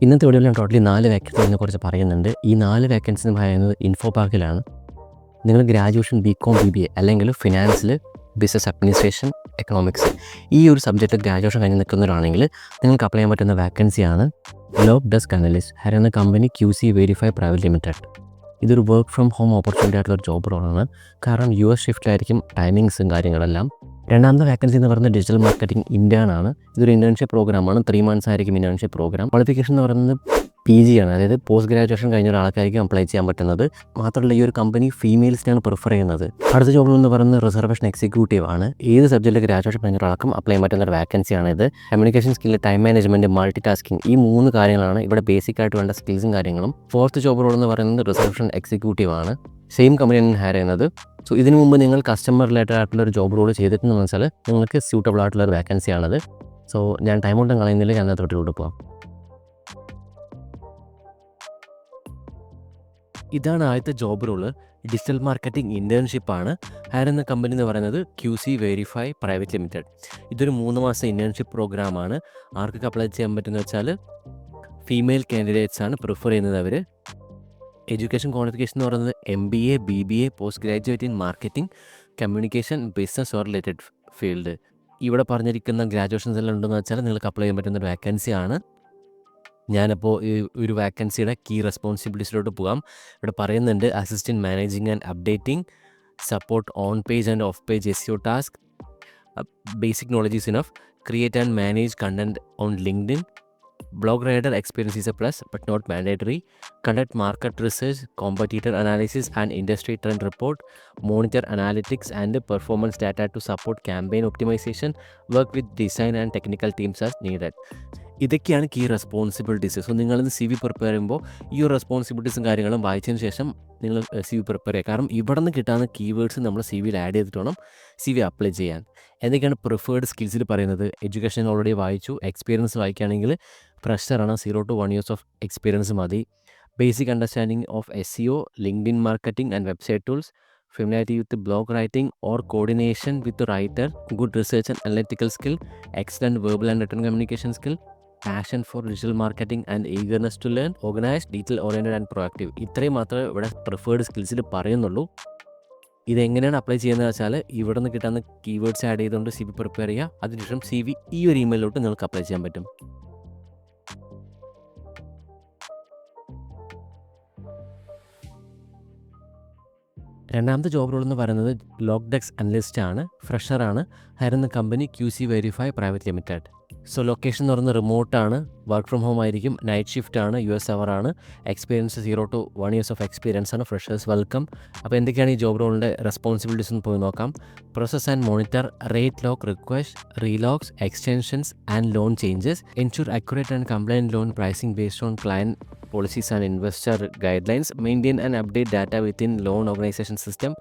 ഇന്നത്തെ വീഡിയോയിൽ ഞാൻ ടോട്ടലി 4 വേക്കൻസിനെ കുറിച്ച് പറയുന്നുണ്ട്. ഈ 4 വേക്കൻസി എന്ന് പറയുന്നത് ഇൻഫോപാർക്കിലാണ്. നിങ്ങൾ ഗ്രാജുവേഷൻ ബികോം BBA അല്ലെങ്കിൽ ഫിനാൻസിൽ ബിസിനസ് അഡ്മിനിസ്ട്രേഷൻ എക്കണോമിക്സ് ഈ ഒരു സബ്ജക്റ്റ് ഗ്രാജുവേഷൻ കഴിഞ്ഞ് നിൽക്കുന്നവരാണെങ്കിൽ നിങ്ങൾക്ക് അപ്ലൈ ചെയ്യാൻ പറ്റുന്ന വേക്കൻസിയാണ് lock desk analyst Haryana company QC verify private limited. ഇതൊരു വർക്ക് ഫ്രം ഹോം ഓപ്പർച്യൂണിറ്റി ആയിട്ടുള്ള ഒരു ജോബ് റോളാണ്. കാരണം US ഷിഫ്റ്റിലായിരിക്കും ടൈമിങ്സും കാര്യങ്ങളെല്ലാം. രണ്ടാമത്തെ വേക്കൻസി എന്ന് പറയുന്നത് ഡിജിറ്റൽ മാർക്കറ്റിംഗ് ഇന്റേൺ ആണ്. ഇതൊരു ഇന്റേൺഷിപ്പ് പ്രോഗ്രാമാണ്. 3 months ആയിരിക്കും ഇന്റേൺഷിപ്പ് പ്രോഗ്രാം. ക്വാളിഫിക്കേഷൻ എന്ന് പറയുന്നത് PG ആണ്. അതായത് പോസ്റ്റ് ഗ്രാജുവേഷൻ കഴിഞ്ഞ ഒരാൾക്കായിരിക്കും അപ്ലൈ ചെയ്യാൻ പറ്റുന്നത്. മാത്രമല്ല ഈ ഒരു കമ്പനി ഫീമെയിൽസിനാണ് പ്രിഫർ ചെയ്യുന്നത്. അടുത്ത ജോബ് എന്ന് പറയുന്നത് റിസർവേഷൻ എക്സിക്യൂട്ടീവ് ആണ്. ഏത് സബ്ജക്റ്റിൽ ഗ്രാജുവേഷൻ കഴിഞ്ഞ ഒരാൾക്കും അപ്ലൈ ചെയ്യാൻ പറ്റുന്ന ഒരു വാക്കൻസിയാണ് ഇത്. Communication skill, time management, multi tasking ഈ 3 കാര്യങ്ങളാണ് ഇവിടെ ബേസിക് ആയിട്ട് വേണ്ട സ്കിൽസും കാര്യങ്ങളും. ഫോർത്ത് ജോബ് റോൾ എന്ന് പറയുന്നത് റിസർവേഷൻ എക്സിക്യൂട്ടീവ് ആണ്. സെയിം കമ്പനിയാണ് ഹയർ ചെയ്യുന്നത്. സോ ഇതിനു മുമ്പ് നിങ്ങൾ കസ്റ്റമർ റിലേറ്റഡ് ആയിട്ടുള്ള ഒരു ജോബ് റോൾ ചെയ്തിട്ടെന്ന് വെച്ചാൽ നിങ്ങൾക്ക് സ്യൂട്ടബിൾ ആയിട്ടുള്ള ഒരു വാക്കൻസിയാണത്. സോ ഞാൻ ടൈം കൊണ്ടും കളയുന്നില്ല, ഞാൻ തൊട്ടിലോട്ട് പോകാം. ഇതാണ് ആദ്യത്തെ ജോബ് റോള്. ഡിജിറ്റൽ മാർക്കറ്റിംഗ് ഇൻറ്റേൺഷിപ്പാണ്. ഹയർ എന്ന കമ്പനി എന്ന് പറയുന്നത് QC വെരിഫൈ പ്രൈവറ്റ് ലിമിറ്റഡ്. ഇതൊരു 3 മാസം ഇൻറ്റേൺഷിപ്പ് പ്രോഗ്രാമാണ്. ആർക്കൊക്കെ അപ്ലൈ ചെയ്യാൻ പറ്റുമെന്ന് വെച്ചാൽ ഫീമെയിൽ കാൻഡിഡേറ്റ്സ് ആണ് പ്രിഫർ ചെയ്യുന്നത് അവർ. എഡ്യൂക്കേഷൻ ക്വാളിഫിക്കേഷൻ എന്ന് പറയുന്നത് MBA, BBA, post graduate in marketing, communication, business or related field. ഇവിടെ പറഞ്ഞിരിക്കുന്ന ഗ്രാജുവേഷൻസ് എല്ലാം ഉണ്ടെന്ന് വെച്ചാൽ നിങ്ങൾക്ക് അപ്ലൈ ചെയ്യാൻ പറ്റുന്ന ഒരു വാക്കൻസിയാണ്. ഞാനപ്പോൾ ഈ ഒരു വാക്കൻസിയുടെ കീ റെസ്പോൺസിബിലിറ്റീസിലോട്ട് പോകാം. ഇവിടെ പറയുന്നുണ്ട് assistant managing and updating, support on page and of page SEO task, basic knowledge is enough, create and manage content on LinkedIn, blog writer experience is a plus but not mandatory, conduct market research, competitor analysis and industry trend report, monitor analytics and performance data to support campaign optimization, work with design and technical teams as needed. ഇതൊക്കെയാണ് key responsibilities. So നിങ്ങളിന്ന് CV prepare ചെയ്യുമ്പോൾ ഈ ഒരു റെസ്പോൺസിബിലിറ്റീസും കാര്യങ്ങളും വായിച്ചതിന് ശേഷം നിങ്ങൾ CV prepare ചെയ്യുക. കാരണം ഇവിടെ നിന്ന് കിട്ടാവുന്ന കീവേഡ്സ് നമ്മൾ CVയിൽ ആഡ് ചെയ്തിട്ട് വേണം CV അപ്ലൈ ചെയ്യാൻ. എന്തൊക്കെയാണ് പ്രിഫേർഡ് സ്കിൽസിൽ പറയുന്നത്? എഡ്യൂക്കേഷൻ ഓൾറെഡി വായിച്ചു. എക്സ്പീരിയൻസ് വായിക്കുകയാണെങ്കിൽ ഫ്രഷറാണ്, 0 to 1 years ഓഫ് എക്സ്പീരിയൻസ് മതി. Basic understanding of SEO, LinkedIn marketing and website tools, familiarity with blog writing or coordination with the writer, good research and analytical skill, excellent verbal and written communication skill, passion for digital marketing and eagerness to learn, organized, detail oriented and proactive. ഇത്രയും മാത്രമേ ഇവിടെ preferred സ്കിൽസിൽ പറയുന്നുള്ളൂ. ഇതെങ്ങനെയാണ് apply ചെയ്യുന്നത് വെച്ചാൽ ഇവിടെ നിന്ന് കിട്ടുന്ന കീവേഡ്സ് ആഡ് ചെയ്തുകൊണ്ട് CV പ്രിപ്പയർ ചെയ്യുക. അതിനുശേഷം CV ഈ ഒരു ഇമെയിലോട്ട് നിങ്ങൾക്ക് അപ്ലൈ ചെയ്യാൻ പറ്റും. രണ്ടാമത്തെ ജോബ് റോൾ എന്ന് പറയുന്നത് ലോക്ക് ഡെസ്ക് അനലിസ്റ്റ് ആണ്. ഫ്രഷറാണ്. ഹയർ എന്ന company QC verify private limited. So location എന്ന് പറയുന്നത് റിമോട്ടാണ്. വർക്ക് ഫ്രം ഹോം ആയിരിക്കും. നൈറ്റ് ഷിഫ്റ്റ് ആണ്. US അവറാണ്. Experience 0 to 1 years of experience ആണ്. Freshers welcome. അപ്പോൾ എന്തൊക്കെയാണ് ഈ ജോബ് റോളിൻ്റെ റെസ്പോൺസിബിലിറ്റീസ് എന്ന് പോയി നോക്കാം. Process and monitor rate lock request, relocks, extensions and loan changes, ensure accurate and compliant loan pricing based on client policies and investor guidelines, maintain and update data within loan organization system,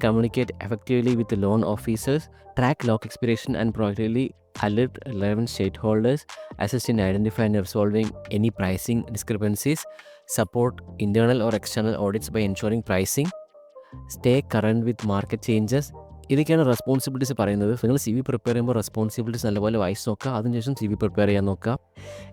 communicate effectively with the loan officers, track lock expiration and proactively alert relevant stakeholders, assist in identifying and resolving any pricing discrepancies, support internal or external audits by ensuring pricing, stay current with market changes. ഇതൊക്കെയാണ് responsibilities പറയുന്നത്. നിങ്ങൾ CV prepare ചെയ്യുമ്പോൾ responsibilities നല്ലപോലെ വായിച്ച് നോക്കുക. അതിനുശേഷം CV prepare ചെയ്യാൻ നോക്കുക.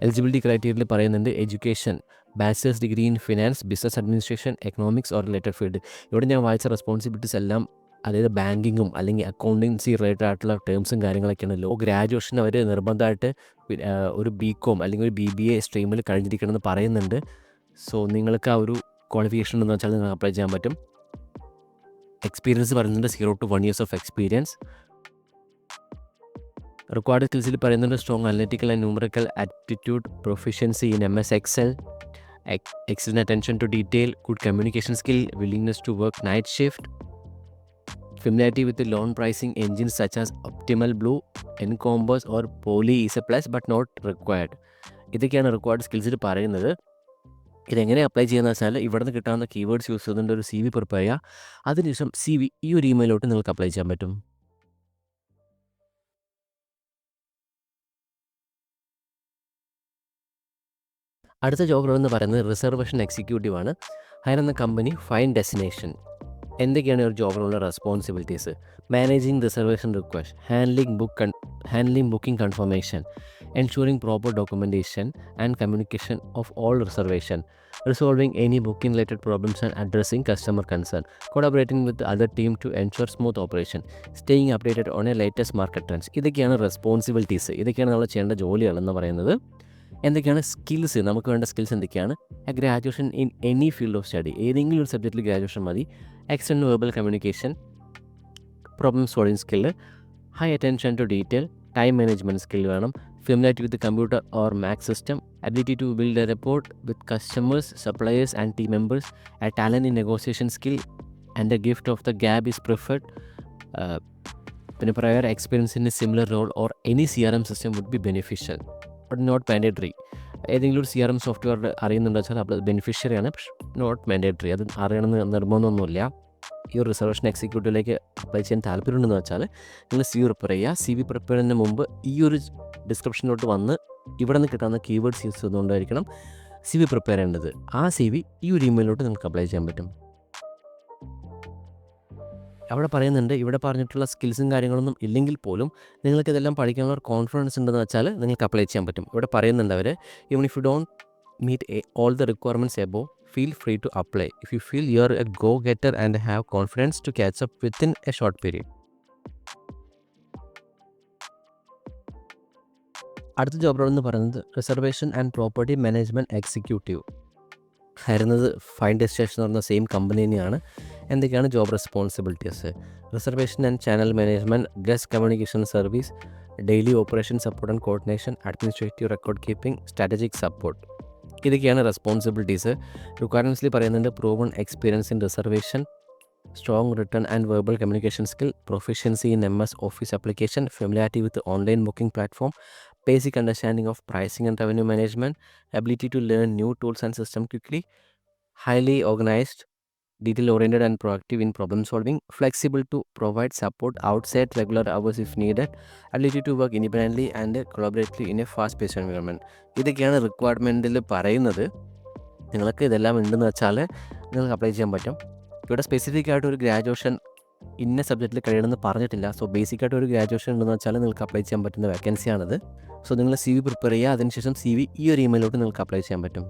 എലിജിബിലിറ്റി ക്രൈറ്റീരിയയിൽ പറയുന്നുണ്ട് education, bachelor's degree in finance, business administration, economics or related field. ഇവിടെ ഞാൻ വായിച്ച റെസ്പോൺസിബിലിറ്റീസ് എല്ലാം അതായത് ബാങ്കിങ്ങും അല്ലെങ്കിൽ അക്കൗണ്ടൻസി റിലേറ്റഡ് ആയിട്ടുള്ള ടേംസും കാര്യങ്ങളൊക്കെയാണ്. ലോ ഗ്രാജുവേഷൻ അവർ നിർബന്ധമായിട്ട് ഒരു BCom അല്ലെങ്കിൽ ഒരു BBA സ്ട്രീമിൽ കഴിഞ്ഞിരിക്കണമെന്ന് പറയുന്നുണ്ട്. സോ നിങ്ങൾക്ക് ആ ഒരു ക്വാളിഫിക്കേഷൻ എന്ന് വെച്ചാൽ നിങ്ങൾക്ക് അപ്ലൈ ചെയ്യാൻ പറ്റും. എക്സ്പീരിയൻസ് പറയുന്നുണ്ട് 0 to 1 years of experience. Required സ്കിൽസിൽ പറയുന്നുണ്ട് strong analytical and numerical aptitude, proficiency in MS Excel, excellent attention to detail, good communication skill, willingness to work night shift, familiarity with the loan pricing engines such as Optimal Blue, Encompass or Poly is a plus but not required. ഇതൊക്കെയാണ് required സ്കിൽസിൽ പറയുന്നത്. ഇതെങ്ങനെ apply ചെയ്യുന്നത് വെച്ചാൽ ഇവിടെ നിന്ന് കിട്ടാവുന്ന keywords use ചെയ്തുകൊണ്ട് ഒരു CV പ്രിപ്പയർ ചെയ്യുക. അതിനുശേഷം CV ഈ ഒരു ഇമെയിലോട്ട് നിങ്ങൾക്ക് അപ്ലൈ ചെയ്യാൻ പറ്റും. അടുത്ത ജോബ് റോൾ എന്ന് പറയുന്നത് റിസർവേഷൻ എക്സിക്യൂട്ടീവ് ആണ്. ഹയർ എന്ന കമ്പനി ഫൈൻ ഡെസ്റ്റിനേഷൻ. എന്തൊക്കെയാണ് ഒരു ജോബ് റോളിൻ്റെ responsibilities? Managing reservation request, handling booking confirmation, ensuring proper documentation and communication of all reservation, resolving any booking related problems and addressing customer concern, collaborating with the other team to ensure smooth operation, staying updated on a latest market trends. ഇതൊക്കെയാണ് responsibilities, ഇതൊക്കെയാണ് നമ്മൾ ചെയ്യേണ്ട ജോലികളെന്ന് പറയുന്നത്. എന്തൊക്കെയാണ് skills, നമുക്ക് വേണ്ട skills എന്തൊക്കെയാണ്? Graduation in any field of study, ഏതെങ്കിലും ഒരു സബ്ജക്റ്റിൽ ഗ്രാജുവേഷൻ മതി. Extend verbal communication, problem solving skill, high attention to detail, time management skill വേണം, familiarity with computer or Mac system, ability to build a rapport with customers, suppliers and team members, a talent in negotiation skill and a gift of the gab is preferred. പിന്നെ prior experience in a similar role or any CRM system would be beneficial but not mandatory. ഏതെങ്കിലും ഒരു CRM software അറിയുന്നുണ്ടെന്ന് വെച്ചാൽ അത് ബെനിഫിഷ്യറിയാണ്, പക്ഷെ not mandatory. അത് അറിയണമെന്ന് നിർബന്ധമൊന്നുമില്ല. ഈ ഒരു റിസർവേഷൻ എക്സിക്യൂട്ടീവിലേക്ക് അപ്ലൈ ചെയ്യാൻ താല്പര്യമുണ്ടെന്ന് വെച്ചാൽ നിങ്ങൾ CV പ്രിപ്പയർ ചെയ്യുക. CV പ്രിപ്പയർ ചെയ്യുന്നതിന് മുമ്പ് ഈ ഒരു ഡിസ്ക്രിപ്ഷനിലോട്ട് വന്ന് ഇവിടെ നിന്ന് കിട്ടുന്ന കീവേഡ്സ് യൂസ് ചെയ്തുകൊണ്ടായിരിക്കണം CV പ്രിപ്പയർ ചെയ്യേണ്ടത്. ആ CV ഈ ഒരു ഇമെയിലോട്ട് നിങ്ങൾക്ക് അപ്ലൈ ചെയ്യാൻ പറ്റും. അവിടെ പറയുന്നുണ്ട്, ഇവിടെ പറഞ്ഞിട്ടുള്ള സ്കിൽസും കാര്യങ്ങളൊന്നും ഇല്ലെങ്കിൽ പോലും നിങ്ങൾക്ക് ഇതെല്ലാം പഠിക്കാനുള്ള ഒരു കോൺഫിഡൻസ് ഉണ്ടെന്ന് വെച്ചാൽ നിങ്ങൾക്ക് അപ്ലൈ ചെയ്യാൻ പറ്റും. ഇവിടെ പറയുന്നുണ്ട് അവർ, even if you don't meet all the requirements above, feel free to apply if you feel you're a go-getter and have confidence to catch up within a short period. അടുത്ത job role എന്ന് പറയുന്നത് reservation and property management executive ആയിരുന്നത്. Fine destination എന്ന് പറഞ്ഞ same company തന്നെയാണ്. എന്തൊക്കെയാണ് job responsibilities? Reservation and channel management, guest communication service, daily operation support and coordination, administrative record keeping, strategic support. ഇതൊക്കെയാണ് responsibilities. റിക്വയർമെൻറ്റ്സിൽ പറയുന്നുണ്ട് proven experience in reservation, strong written and verbal communication skill, proficiency in MS office application, familiarity with online booking platform, basic understanding of pricing and revenue management, ability to learn new tools and system quickly, highly organized, detail oriented and proactive in problem solving, flexible to provide support outside regular hours if needed, ability to work independently and collaboratively in a fast paced environment. ഇതൊക്കെയാണ് റിക്വയർമെൻറ്റിൽ പറയുന്നത്. നിങ്ങൾക്ക് ഇതെല്ലാം ഉണ്ടെന്ന് വെച്ചാൽ നിങ്ങൾക്ക് apply ചെയ്യാൻ പറ്റും. ഇവിടെ സ്പെസിഫിക് ആയിട്ട് ഒരു ഗ്രാജുവേഷൻ ഇന്ന സബ്ജക്റ്റിൽ കഴിയണമെന്ന് പറഞ്ഞിട്ടില്ല. സോ ബേസിക് ആയിട്ട് ഒരു ഗ്രാജുവേഷൻ ഉണ്ടെന്ന് വെച്ചാൽ നിങ്ങൾക്ക് അപ്ലൈ ചെയ്യാൻ പറ്റുന്ന വേക്കൻസിയാണിത്. സോ നിങ്ങൾ CV പ്രിപ്പയർ ചെയ്യുക. അതിനുശേഷം CV ഈ ഒരു ഇമെയിലോട്ട് നിങ്ങൾക്ക് അപ്ലൈ ചെയ്യാൻ പറ്റും.